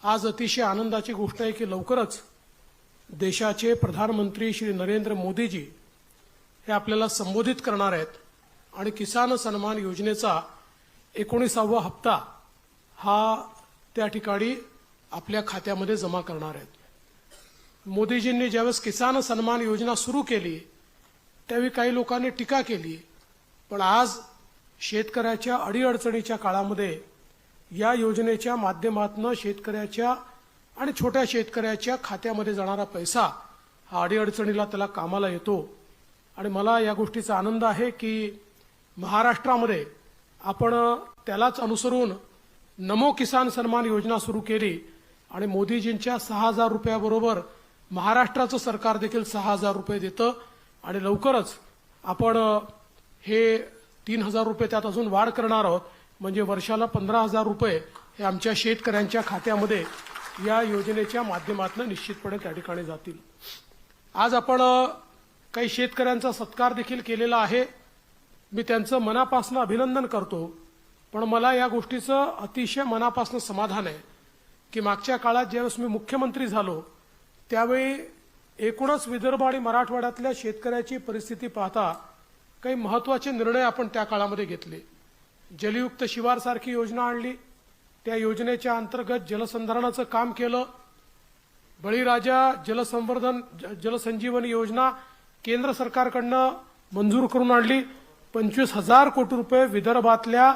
आज अतिशय आनंदाची गोष्ट आहे की लवकरच देशाचे प्रधानमंत्री श्री नरेंद्र मोदीजी हे आपल्याला संबोधित करणार आहेत आणि किसान सन्मान योजनेचा 19वा हप्ता हा त्या ठिकाणी आपल्या खात्यामध्ये जमा करणार आहेत। मोदीजींनी ज्यावेळेस किसान सन्मान योजना सुरू केली त्यावेळी काही लोकांनी टीका केली, पण आज शेतकऱ्याच्या अडीअडचणीच्या काळामध्ये या योजनेच्या माध्यमातून शेतकऱ्याच्या आणि छोट्या शेतकऱ्याच्या खात्यामध्ये जाणारा पैसा हा अडीअडचणीला त्याला कामाला येतो। आणि मला या गोष्टीचा आनंद आहे की महाराष्ट्रामध्ये आपण त्यालाच अनुसरून नमो किसान सन्मान योजना सुरू केली आणि मोदीजींच्या 6000 रुपयाबरोबर महाराष्ट्राचं सरकार देखील 6000 रुपये देतं आणि लवकरच आपण हे 3000 रुपये त्यात अजून वाढ करणार आहोत, म्हणजे वर्षाला 15000 रुपये हे आमच्या शेतकऱ्यांच्या खात्यामध्ये या योजनेच्या माध्यमातून निश्चितपणे त्या ठिकाणी जातील। आज आपण काही शेतकऱ्यांचा सत्कार देखील केलेला आहे, मी त्यांचं मनापासून अभिनंदन करतो। पण मला या गोष्टीचं अतिशय मनापासून समाधान आहे की मागच्या काळात ज्यावेळेस मी मुख्यमंत्री झालो त्यावेळी एकूणच विदर्भ आणि मराठवाड्यातल्या शेतकऱ्याची परिस्थिती पाहता काही महत्त्वाचे निर्णय आपण त्या काळामध्ये घेतले। जलयुक्त शिवार सारखी योजना आणली, त्या योजनेच्या अंतर्गत जलसंधारणाचं काम केलं। बळीराजा जलसंजीवनी योजना केंद्र सरकारकडनं मंजूर करून आणली। 25,000 कोटी रुपये विदर्भातल्या